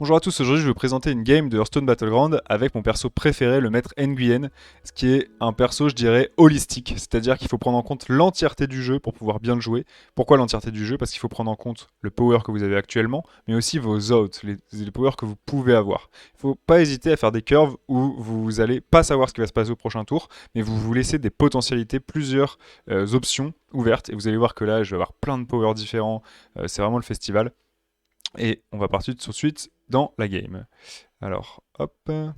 Bonjour à tous, aujourd'hui je vais vous présenter une game de Hearthstone Battleground avec mon perso préféré, le maître Nguyen, ce qui est un perso, je dirais, holistique, c'est-à-dire qu'il faut prendre en compte l'entièreté du jeu pour pouvoir bien le jouer. Pourquoi l'entièreté du jeu? Parce qu'il faut prendre en compte le power que vous avez actuellement, mais aussi vos outs, les powers que vous pouvez avoir. Il ne faut pas hésiter à faire des curves où vous allez pas savoir ce qui va se passer au prochain tour, mais vous vous laissez des potentialités, plusieurs options ouvertes, et vous allez voir que là je vais avoir plein de powers différents, c'est vraiment le festival. Et on va partir tout de suite dans la game. Alors, hop. On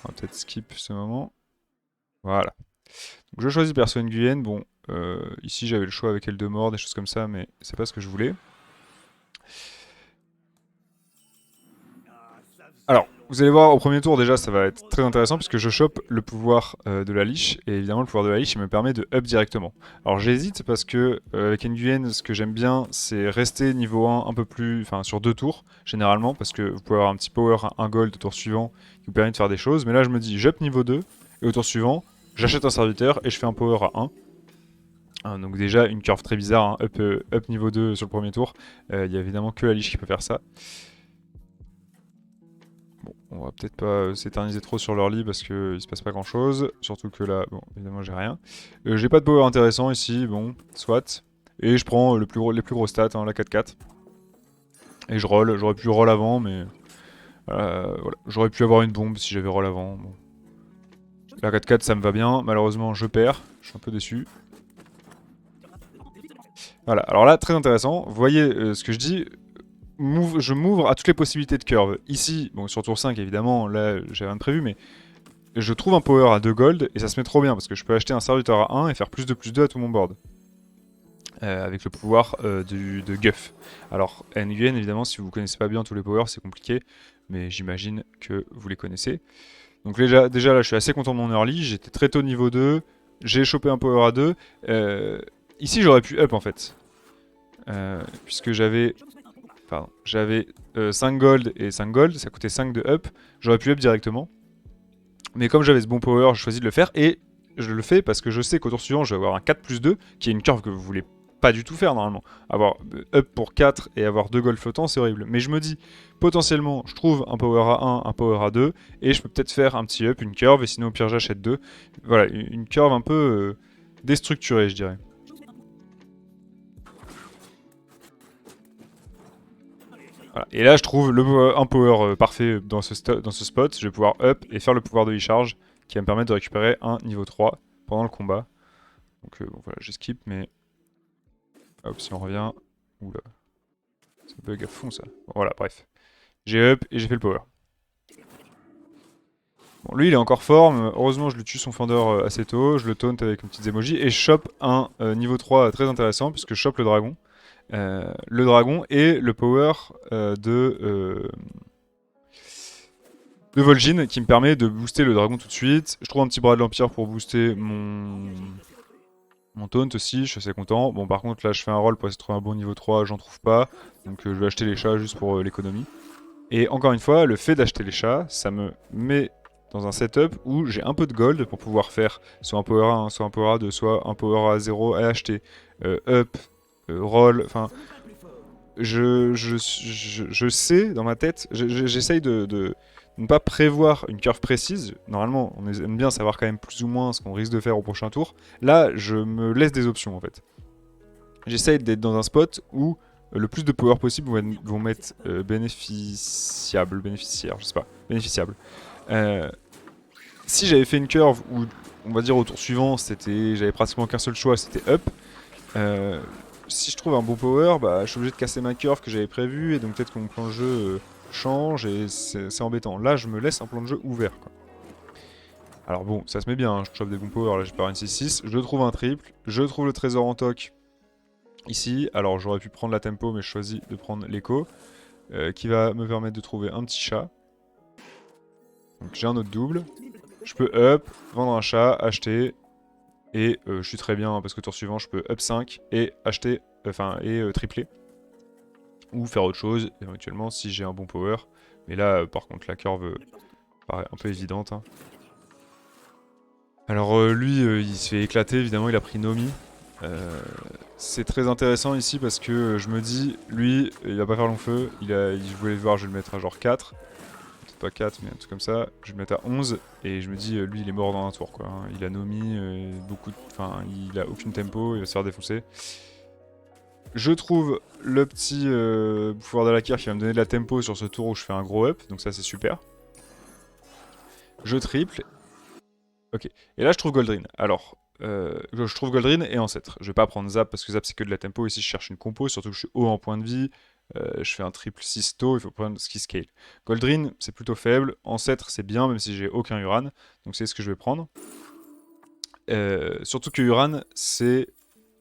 va peut-être skip ce moment. Voilà. Donc je choisis perso Nguyen. Bon, ici j'avais le choix avec Eldemort, des choses comme ça, mais c'est pas ce que je voulais. Alors, vous allez voir au premier tour déjà, ça va être très intéressant puisque je chope le pouvoir de la liche. Et évidemment, le pouvoir de la liche, il me permet de up directement. Alors j'hésite parce que avec Nguyen, ce que j'aime bien, c'est rester niveau 1 un peu plus, enfin sur 2 tours, généralement, parce que vous pouvez avoir un petit power, un gold au tour suivant qui vous permet de faire des choses. Mais là, je me dis, j'up niveau 2, et au tour suivant, j'achète un serviteur et je fais un power à 1. Donc déjà, une curve très bizarre, hein, up niveau 2 sur le premier tour. Il y a évidemment que la liche qui peut faire ça. Bon, on va peut-être pas s'éterniser trop sur leur lit parce qu'il se passe pas grand chose. Surtout que là, bon, évidemment, j'ai rien. J'ai pas de power intéressant ici, bon, soit. Et je prends les plus gros stats, hein, la 4-4. Et je roll. J'aurais pu roll avant, mais. Voilà. J'aurais pu avoir une bombe si j'avais roll avant. Bon. La 4-4, ça me va bien. Malheureusement, je perds. Je suis un peu déçu. Voilà. Alors là, très intéressant. Vous voyez ce que je dis. Je m'ouvre à toutes les possibilités de curve. Ici, bon, sur tour 5, évidemment, là, j'avais rien de prévu, mais je trouve un power à 2 gold et ça se met trop bien parce que je peux acheter un serviteur à 1 et faire plus 2 à tout mon board. Avec le pouvoir de Guff. Alors, Nguyen, évidemment, si vous connaissez pas bien tous les powers, c'est compliqué, mais j'imagine que vous les connaissez. Donc déjà là, je suis assez content de mon early, j'étais très tôt niveau 2, j'ai chopé un power à 2. Ici, j'aurais pu up en fait, puisque j'avais 5 gold et 5 gold, ça coûtait 5 de up, j'aurais pu up directement. Mais comme j'avais ce bon power, j'ai choisi de le faire et je le fais parce que je sais qu'au tour suivant, je vais avoir un 4+2 qui est une curve que vous voulez pas du tout faire normalement. Avoir up pour 4 et avoir 2 gold flottants, c'est horrible. Mais je me dis, potentiellement, je trouve un power à 1, un power à 2 et je peux peut-être faire un petit up, une curve, et sinon au pire j'achète 2. Voilà, une curve un peu déstructurée, je dirais. Voilà. Et là, je trouve un power parfait dans ce spot. Je vais pouvoir up et faire le pouvoir de e-charge qui va me permettre de récupérer un niveau 3 pendant le combat. Donc bon, voilà, j'ai skip, mais hop, si on revient. Oula, ça bug à fond ça. Bon, voilà, bref. J'ai up et j'ai fait le power. Bon, lui, il est encore fort, mais heureusement, je lui tue son fender assez tôt. Je le taunt avec une petite emoji et je chope un niveau 3 très intéressant puisque je chope le dragon. Le dragon et le power de Vol'jin qui me permet de booster le dragon tout de suite. Je trouve un petit bras de l'Empire pour booster mon taunt aussi, je suis assez content. Bon, par contre, là, je fais un roll pour essayer de trouver un bon niveau 3, j'en trouve pas. Donc, je vais acheter les chats juste pour l'économie. Et encore une fois, le fait d'acheter les chats, ça me met dans un setup où j'ai un peu de gold pour pouvoir faire soit un power à 1, soit un power à 2, soit un power à 0 à acheter, up, roll, enfin... Je sais dans ma tête, j'essaye de ne pas prévoir une curve précise. Normalement, on aime bien savoir quand même plus ou moins ce qu'on risque de faire au prochain tour. Là, je me laisse des options en fait. J'essaye d'être dans un spot où le plus de power possible vont m'être bénéficiaire, je sais pas, bénéficiable. Si j'avais fait une curve où, on va dire au tour suivant, j'avais pratiquement qu'un seul choix, c'était up. Si je trouve un bon power, bah, je suis obligé de casser ma curve que j'avais prévue, et donc peut-être que mon plan de jeu change, et c'est embêtant. Là, je me laisse un plan de jeu ouvert, quoi. Alors bon, ça se met bien, hein, je chope des bons powers, là j'ai pas une 6-6, je trouve un triple, je trouve le trésor en toc ici, alors j'aurais pu prendre la tempo, mais je choisis de prendre l'écho, qui va me permettre de trouver un petit chat. Donc j'ai un autre double, je peux up, vendre un chat, acheter, et je suis très bien, parce que tour suivant, je peux up 5 et acheter, tripler. Ou faire autre chose, éventuellement, si j'ai un bon power. Mais là, par contre, la curve paraît un peu évidente, hein. Alors lui, il se fait éclater, évidemment, il a pris Nomi. C'est très intéressant ici parce que je me dis, lui, il va pas faire long feu. Je voulais le voir, je vais le mettre à genre 4. Peut-être pas 4, mais un truc comme ça. Je vais le mettre à 11. Et je me dis, lui, il est mort dans un tour, quoi. Hein. Il a Nomi, enfin, il a aucune tempo, il va se faire défoncer. Je trouve le petit pouvoir de la Kir qui va me donner de la tempo sur ce tour où je fais un gros up. Donc ça, c'est super. Je triple. Ok. Et là, je trouve Goldrin. Alors, je trouve Goldrin et Ancêtre. Je vais pas prendre Zap parce que Zap c'est que de la tempo. Ici, je cherche une compo, surtout que je suis haut en point de vie. Je fais un triple 6 tôt, il faut prendre ce qui scale. Goldrin, c'est plutôt faible. Ancêtre, c'est bien, même si j'ai aucun Uran. Donc, c'est ce que je vais prendre. Surtout que Uran, c'est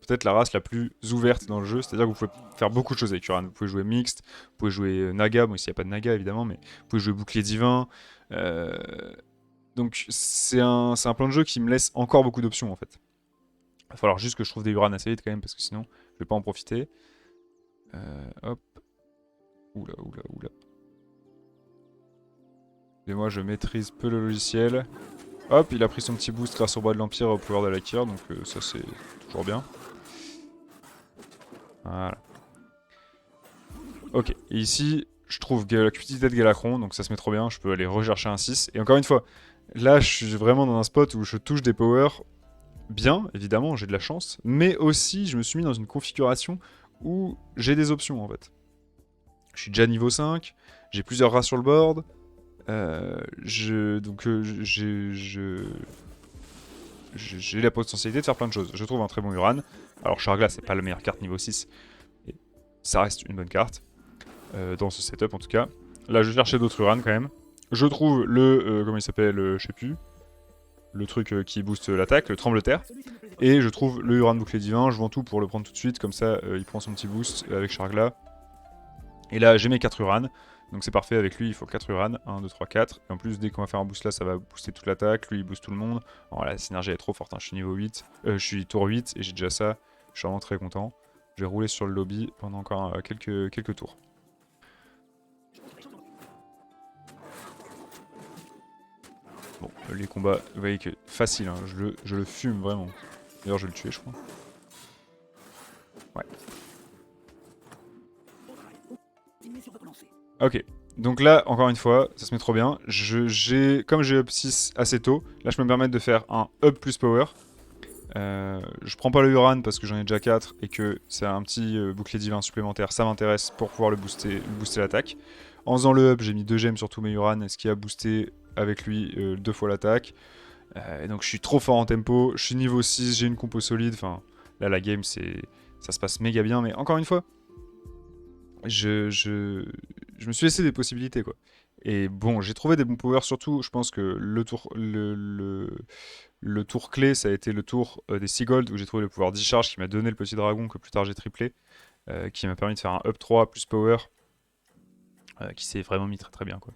peut-être la race la plus ouverte dans le jeu. C'est-à-dire que vous pouvez faire beaucoup de choses avec Uran. Vous pouvez jouer mixte, vous pouvez jouer Naga. Bon, ici, il n'y a pas de Naga évidemment, mais vous pouvez jouer bouclier divin. Donc c'est un plan de jeu qui me laisse encore beaucoup d'options en fait. Il va falloir juste que je trouve des Uran assez vite quand même parce que sinon je vais pas en profiter. Hop. Oula, oula, oula. Et moi je maîtrise peu le logiciel. Hop, il a pris son petit boost grâce au bras de l'Empire au pouvoir de la Kir, donc ça c'est toujours bien. Voilà. Ok, et ici je trouve la quantité de Galacron, donc ça se met trop bien, je peux aller rechercher un 6. Et encore une fois, là je suis vraiment dans un spot où je touche des powers bien, évidemment, j'ai de la chance, mais aussi je me suis mis dans une configuration où j'ai des options en fait. Je suis déjà niveau 5, j'ai plusieurs races sur le board, j'ai la potentialité de faire plein de choses. Je trouve un très bon Uran. Alors Chargla, c'est pas la meilleure carte niveau 6, et ça reste une bonne carte, dans ce setup en tout cas. Là, je cherchais d'autres Uran quand même. Je trouve le, comment il s'appelle, je sais plus, le truc qui booste l'attaque, le tremble-terre. Et je trouve le Uran bouclier divin, je vends tout pour le prendre tout de suite, comme ça il prend son petit boost avec Chargla. Et là j'ai mes 4 Uran, donc c'est parfait avec lui, il faut 4 Uran, 1, 2, 3, 4. Et en plus dès qu'on va faire un boost là, ça va booster toute l'attaque, lui il booste tout le monde. Alors la synergie est trop forte, hein. Je suis niveau 8, je suis tour 8 et j'ai déjà ça, je suis vraiment très content. Je vais rouler sur le lobby pendant encore quelques tours. Bon, les combats, vous voyez que facile, hein, je le fume vraiment. D'ailleurs, je vais le tuer, je crois. Ouais. Ok, donc là, encore une fois, ça se met trop bien. Comme j'ai up 6 assez tôt, là, je peux me permettre de faire un up plus power. Je prends pas le Uran parce que j'en ai déjà 4 et que c'est un petit bouclier divin supplémentaire. Ça m'intéresse pour pouvoir booster l'attaque. En faisant le up, j'ai mis 2 gemmes sur tous mes Uran, ce qui a boosté avec lui 2 fois l'attaque. Et donc je suis trop fort en tempo, je suis niveau 6, j'ai une compo solide. Enfin, là, la game, ça se passe méga bien. Mais encore une fois, je me suis laissé des possibilités, quoi. Et bon, j'ai trouvé des bons powers, surtout, je pense que le tour clé, ça a été le tour des Seagold, où j'ai trouvé le pouvoir Discharge qui m'a donné le petit dragon que plus tard j'ai triplé, qui m'a permis de faire un up 3 plus power, qui s'est vraiment mis très très bien, quoi.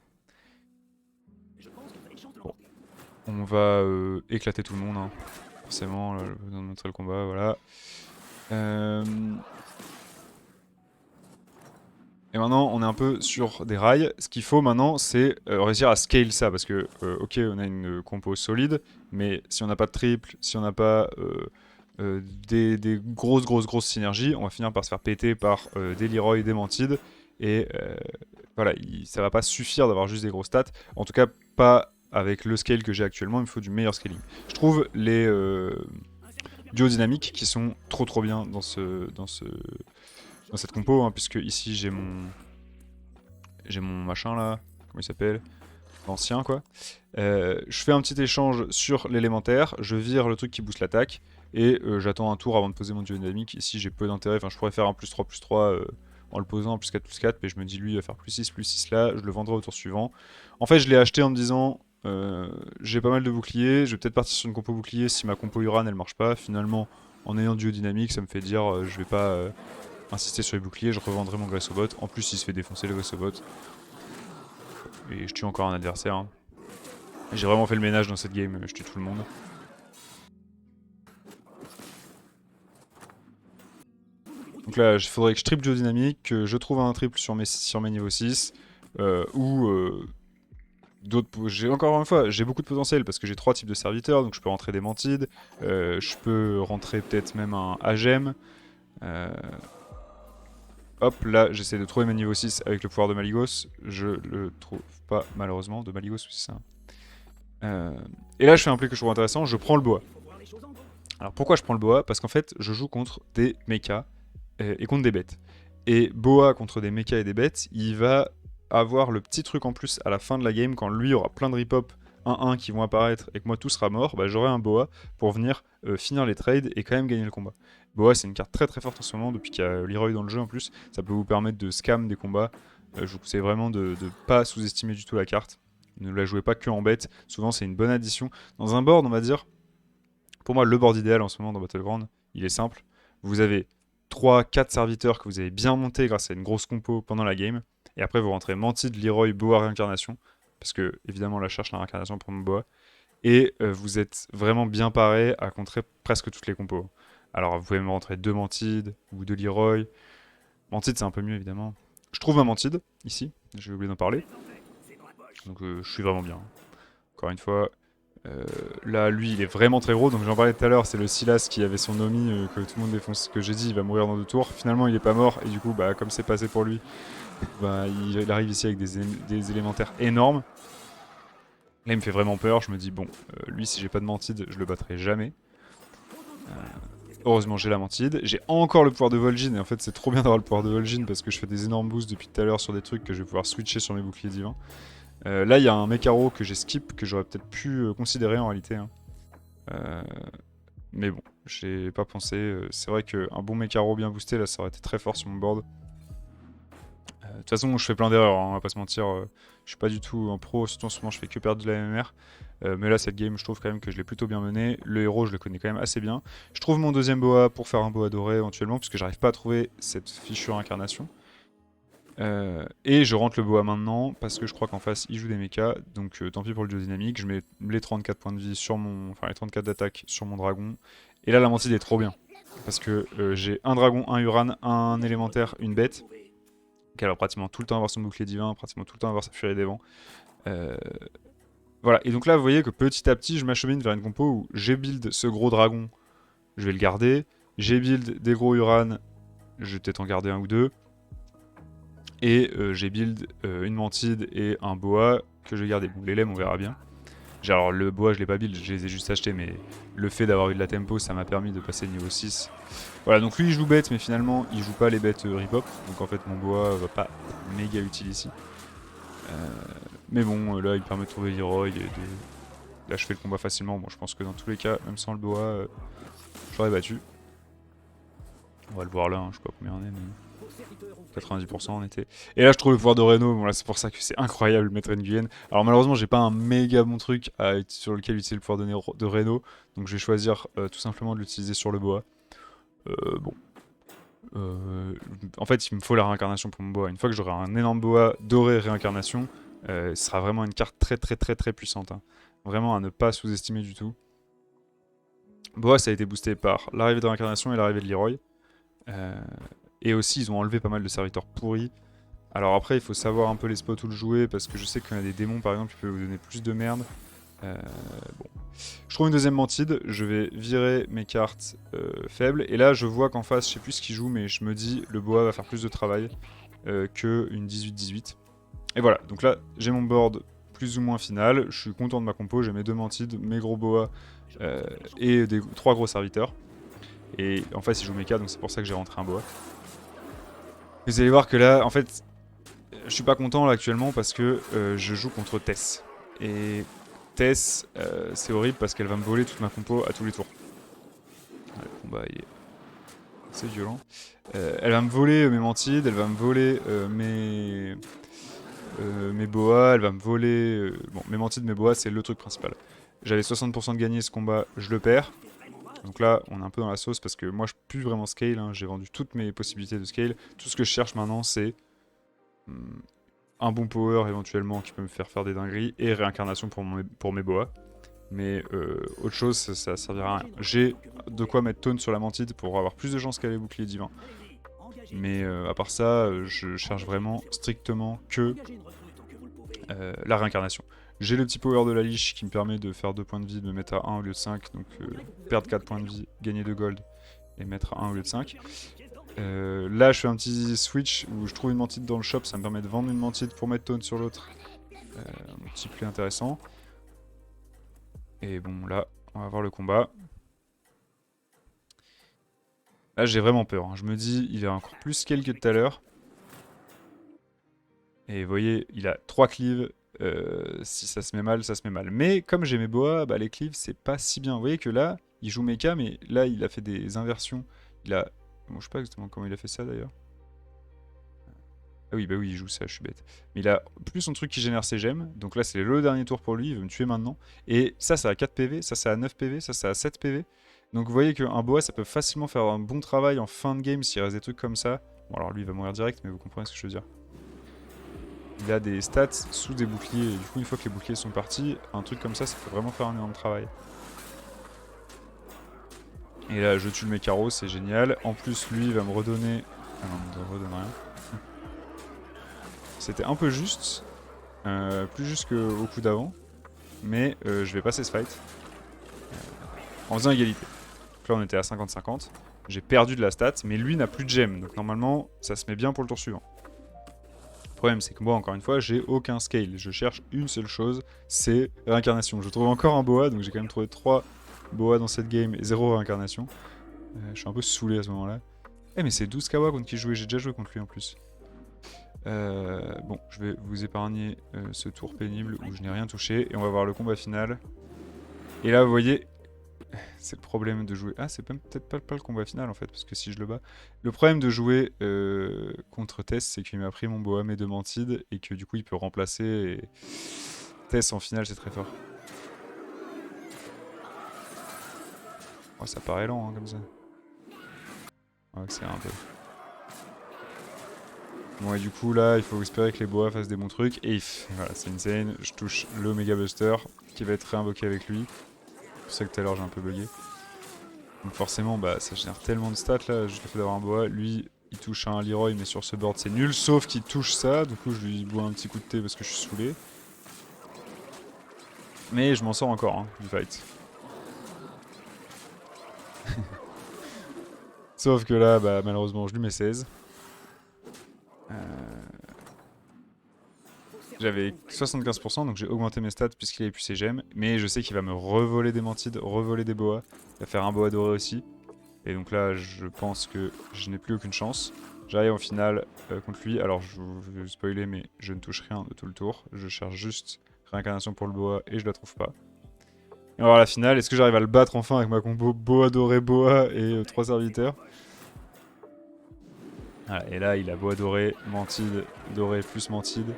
Bon, on va éclater tout le monde, hein. Forcément, dans montrer le combat, voilà. Et maintenant, on est un peu sur des rails. Ce qu'il faut maintenant, c'est réussir à scale ça. Parce que, ok, on a une compo solide, mais si on n'a pas de triple, si on n'a pas des grosses synergies, on va finir par se faire péter par des Leroy, des Mantides. Et voilà, ça va pas suffire d'avoir juste des grosses stats. En tout cas, pas avec le scale que j'ai actuellement, il me faut du meilleur scaling. Je trouve les duos dynamiques qui sont trop bien dans cette compo, hein, puisque ici j'ai mon machin là, comment il s'appelle, l'ancien quoi. Je fais un petit échange sur l'élémentaire, je vire le truc qui booste l'attaque, et j'attends un tour avant de poser mon duo dynamique. Ici j'ai peu d'intérêt, enfin je pourrais faire un +3/+3 en le posant en +4/+4, mais je me dis lui il va faire +6/+6 là, je le vendrai au tour suivant. En fait je l'ai acheté en me disant j'ai pas mal de boucliers, je vais peut-être partir sur une compo bouclier si ma compo Uran elle marche pas. Finalement en ayant duo dynamique ça me fait dire je vais pas insister sur les boucliers, je revendrai mon Gressobot. En plus, il se fait défoncer le Gressobot. Et je tue encore un adversaire. Hein. J'ai vraiment fait le ménage dans cette game, je tue tout le monde. Donc là, il faudrait que je triple duo dynamique, que je trouve un triple sur mes niveaux 6, ou Encore une fois, j'ai beaucoup de potentiel parce que j'ai 3 types de serviteurs, donc je peux rentrer des mantides, je peux rentrer peut-être même un Agem. Euh, Hop, là j'essaie de trouver mes niveau 6 avec le pouvoir de Maligos, je le trouve pas malheureusement, de Maligos, c'est ça. Et là je fais un play que je trouve intéressant, je prends le boa. Alors pourquoi je prends le boa? Parce qu'en fait je joue contre des mechas et contre des bêtes. Et boa contre des mechas et des bêtes, il va avoir le petit truc en plus à la fin de la game, quand lui aura plein de rip-hop 1-1 qui vont apparaître et que moi tout sera mort, bah, j'aurai un boa pour venir finir les trades et quand même gagner le combat. Boa c'est une carte très très forte en ce moment, depuis qu'il y a Leroy dans le jeu en plus, ça peut vous permettre de scam des combats. Je vous conseille vraiment de pas sous-estimer du tout la carte. Ne la jouez pas que en bête, souvent c'est une bonne addition. Dans un board on va dire, pour moi le board idéal en ce moment dans Battleground, il est simple. Vous avez 3-4 serviteurs que vous avez bien montés grâce à une grosse compo pendant la game. Et après, vous rentrez Mantid, Leroy, Boa, Réincarnation. Parce que, évidemment, là, je cherche la réincarnation pour mon Boa. Et vous êtes vraiment bien paré à contrer presque toutes les compos. Alors, vous pouvez me rentrer 2 Mantid ou 2 Leroy. Mantid, c'est un peu mieux, évidemment. Je trouve ma Mantid, ici. J'ai oublié d'en parler. Donc, je suis vraiment bien. Encore une fois, là, lui, il est vraiment très gros. Donc, j'en parlais tout à l'heure, c'est le Silas qui avait son Omi que tout le monde défonce. Que j'ai dit, il va mourir dans 2 tours. Finalement, il est pas mort. Et du coup, bah, comme c'est passé pour lui, bah, il arrive ici avec des élémentaires énormes. Là, il me fait vraiment peur. Je me dis, bon, lui, si j'ai pas de Mantide, je le battrai jamais. Heureusement, j'ai la Mantide. J'ai encore le pouvoir de Vol'jin. Et en fait, c'est trop bien d'avoir le pouvoir de Vol'jin parce que je fais des énormes boosts depuis tout à l'heure sur des trucs que je vais pouvoir switcher sur mes boucliers divins. Là, il y a un Mecharo que j'ai skip, que j'aurais peut-être pu considérer en réalité. Hein. Mais bon, j'ai pas pensé. C'est vrai qu'un bon Mecharo bien boosté, là, ça aurait été très fort sur mon board. De toute façon, je fais plein d'erreurs, hein, on va pas se mentir. Je suis pas du tout un pro, surtout en ce moment, je fais que perdre de la MMR. Mais là, cette game, je trouve quand même que je l'ai plutôt bien menée. Le héros, je le connais quand même assez bien. Je trouve mon deuxième boa pour faire un boa doré éventuellement, puisque j'arrive pas à trouver cette fichue incarnation. Et je rentre le boa maintenant, parce que je crois qu'en face, il joue des mechas. Donc tant pis pour le duo dynamique. Je mets les 34 points de vie sur mon. Enfin, les 34 d'attaque sur mon dragon. Et là, la Mantide est trop bien. Parce que j'ai un dragon, un Uran, un élémentaire, une bête. Qu'elle va pratiquement tout le temps avoir son bouclier divin, pratiquement tout le temps avoir sa furie des vents. Voilà, et donc là vous voyez que petit à petit je m'achemine vers une compo où j'ai build ce gros dragon, je vais le garder, j'ai build des gros Uran, je vais peut-être en garder un ou deux, et j'ai build une Mantide et un Boa que je vais garder. Bon, les Lem on verra bien. Alors le Boa je l'ai pas build, je les ai juste achetés, mais le fait d'avoir eu de la tempo ça m'a permis de passer niveau 6. Voilà, donc lui il joue bête, mais finalement il joue pas les bêtes rip-hop, donc en fait mon Boa va pas être méga utile ici. Mais bon, là il permet de trouver Leroy et d'achever le combat facilement. Bon, je pense que dans tous les cas, même sans le Boa, j'aurais battu. On va le voir là, hein, je sais pas combien on est, mais 90% on était. Et là je trouve le pouvoir de Reno, bon là c'est pour ça que c'est incroyable de mettre Nguyen. Alors malheureusement j'ai pas un méga bon truc sur lequel utiliser le pouvoir de Reno, donc je vais choisir tout simplement de l'utiliser sur le Boa. Bon. En fait il me faut la réincarnation pour mon Boa. Une fois que j'aurai un énorme Boa doré réincarnation, ce sera vraiment une carte très très très très puissante. Hein. Vraiment à ne pas sous-estimer du tout. Boa ça a été boosté par l'arrivée de réincarnation et l'arrivée de Leroy. Et aussi ils ont enlevé pas mal de serviteurs pourris. Alors après il faut savoir un peu les spots où le jouer, parce que je sais qu'il y a des démons par exemple qui peuvent vous donner plus de merde. Bon. Je trouve une deuxième Mantide, je vais virer mes cartes faibles, et là je vois qu'en face, je sais plus ce qu'il joue, mais je me dis le Boa va faire plus de travail qu'une 18-18. Et voilà, donc là j'ai mon board plus ou moins final, je suis content de ma compo, j'ai mes deux Mantides, mes gros Boa et 3 gros serviteurs. Et en face il joue mecha, donc c'est pour ça que j'ai rentré un Boa. Vous allez voir que là, en fait, je suis pas content là actuellement parce que je joue contre Tess. Et Tess, c'est horrible parce qu'elle va me voler toute ma compo à tous les tours. Le combat est assez violent. Elle va me voler mes Mantides, elle va me voler mes Boas, elle va me voler... bon, mes Mantides, mes Boas, c'est le truc principal. J'avais 60% de gagner ce combat, je le perds. Donc là, on est un peu dans la sauce parce que moi, je peux plus vraiment scale. Hein. J'ai vendu toutes mes possibilités de scale. Tout ce que je cherche maintenant, c'est un bon power éventuellement qui peut me faire des dingueries et réincarnation pour mes boas. Mais autre chose, ça servira à rien. J'ai de quoi mettre taunt sur la Mantide pour avoir plus de chances qu'elle ait bouclier divin. Mais à part ça, je cherche vraiment strictement que la réincarnation. J'ai le petit power de la liche qui me permet de faire 2 points de vie, de me mettre à 1 au lieu de 5, donc perdre 4 points de vie, gagner 2 gold et mettre à 1 au lieu de 5. Là je fais un petit switch où je trouve une mantide dans le shop, ça me permet de vendre une mantide pour mettre taunt sur l'autre. Un petit play intéressant. Et bon là, on va voir le combat. Là j'ai vraiment peur, hein. Je me dis il a encore plus scale que tout à l'heure. Et vous voyez, il a 3 cleaves. Si ça se met mal, ça se met mal. Mais comme j'ai mes boas, bah, les cleaves, c'est pas si bien. Vous voyez que là, il joue mecha, mais là, il a fait des inversions. Il a... Bon, je sais pas exactement comment il a fait ça, d'ailleurs. Ah oui, bah oui, il joue ça, je suis bête. Mais il a plus son truc qui génère ses gemmes. Donc là, c'est le dernier tour pour lui, il veut me tuer maintenant. Et ça a 4 PV, ça a 9 PV, ça a 7 PV. Donc vous voyez qu'un boa, ça peut facilement faire un bon travail en fin de game s'il reste des trucs comme ça. Bon, alors lui, il va mourir direct, mais vous comprenez ce que je veux dire. Il a des stats sous des boucliers, et du coup une fois que les boucliers sont partis, un truc comme ça peut vraiment faire un énorme travail. Et là je tue le mécaro, c'est génial. En plus lui il va me redonner... Ah non, il me redonne rien. C'était un peu juste, plus juste qu'au coup d'avant, mais je vais passer ce fight en faisant égalité. Donc là on était à 50-50, j'ai perdu de la stat, mais lui n'a plus de gemme, donc normalement ça se met bien pour le tour suivant. Le problème c'est que moi encore une fois j'ai aucun scale, je cherche une seule chose, c'est réincarnation. Je trouve encore un boa, donc j'ai quand même trouvé 3 boas dans cette game et 0 réincarnation. Je suis un peu saoulé à ce moment là. Eh mais c'est 12 Kawa contre qui je jouais, j'ai déjà joué contre lui en plus. Bon, je vais vous épargner ce tour pénible où je n'ai rien touché et on va voir le combat final. Et là vous voyez, c'est le problème de jouer... Ah, c'est peut-être pas le combat final en fait, parce que si je le bats... Le problème de jouer contre Tess, c'est qu'il m'a pris mon Boam et 2 Mantides, et que du coup il peut remplacer, et... Tess en finale c'est très fort. Oh, ça paraît lent hein, comme ça. On va accélérer un peu. Bon et du coup là, il faut espérer que les boas fassent des bons trucs, et voilà, c'est insane, je touche le Omega Buster, qui va être réinvoqué avec lui. C'est pour ça que tout à l'heure j'ai un peu bugué. Donc forcément, bah, ça génère tellement de stats là, juste le fait d'avoir un boa. Lui, il touche un Leroy, mais sur ce board c'est nul, sauf qu'il touche ça. Du coup, je lui bois un petit coup de thé parce que je suis saoulé. Mais je m'en sors encore hein, du fight. Sauf que là, bah, malheureusement, je lui mets 16. J'avais 75%, donc j'ai augmenté mes stats puisqu'il avait plus ses gemmes. Mais je sais qu'il va me revoler des mantides, revoler des boas. Il va faire un boa doré aussi. Et donc là, je pense que je n'ai plus aucune chance. J'arrive en finale contre lui. Alors, je vais spoiler, mais je ne touche rien de tout le tour. Je cherche juste réincarnation pour le boa et je la trouve pas. Et on va voir la finale. Est-ce que j'arrive à le battre enfin avec ma combo boa doré boa et 3 serviteurs? Voilà, et là, il a boa doré, mantide, doré plus mantide.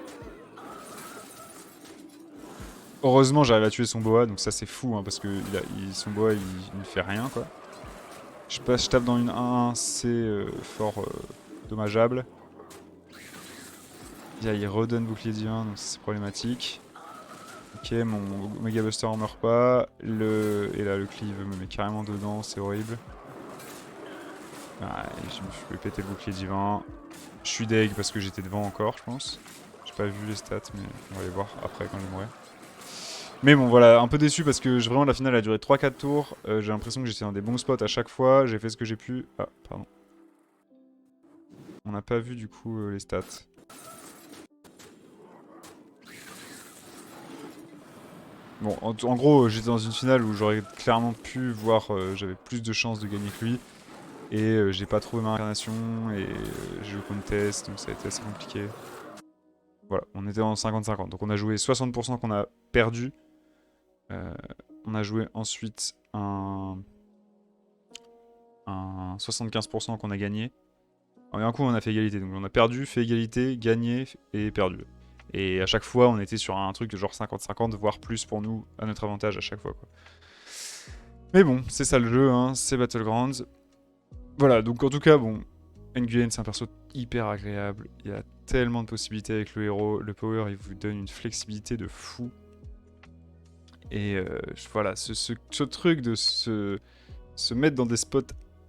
Heureusement, j'arrive à tuer son boa, donc ça c'est fou, hein, parce que son boa il ne fait rien quoi. Je tape dans une 1-1, c'est fort dommageable. Il redonne bouclier divin, donc c'est problématique. Ok, mon Mega Buster en meurt pas. Et là, le cleave me met carrément dedans, c'est horrible. Ah, je me suis péter le bouclier divin. Je suis deg parce que j'étais devant encore, je pense. J'ai pas vu les stats, mais on va les voir après quand je mourrai. Mais bon, voilà, un peu déçu parce que vraiment la finale a duré 3-4 tours. J'ai l'impression que j'étais dans des bons spots à chaque fois. J'ai fait ce que j'ai pu. Ah, pardon. On n'a pas vu du coup les stats. Bon, en gros, j'étais dans une finale où j'aurais clairement pu voir, j'avais plus de chances de gagner que lui. Et j'ai pas trouvé ma incarnation, et j'ai joué contre Tess, donc ça a été assez compliqué. Voilà, on était en 50-50. Donc on a joué 60% qu'on a perdu. On a joué ensuite un 75% qu'on a gagné. Et un coup on a fait égalité, donc on a perdu, fait égalité, gagné et perdu. Et à chaque fois on était sur un truc de genre 50-50, voire plus pour nous, à notre avantage à chaque fois quoi. Mais bon, c'est ça le jeu, hein, c'est Battlegrounds. Voilà, donc en tout cas, bon, Nguyen c'est un perso hyper agréable, il y a tellement de possibilités avec le héros, le power il vous donne une flexibilité de fou. Et voilà, ce truc de se mettre dans des spots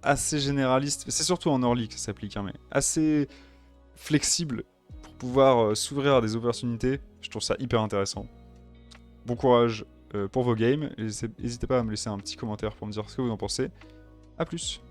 assez généralistes, c'est surtout en early que ça s'applique, hein, mais assez flexible pour pouvoir s'ouvrir à des opportunités, je trouve ça hyper intéressant. Bon courage pour vos games, n'hésitez pas à me laisser un petit commentaire pour me dire ce que vous en pensez. A plus.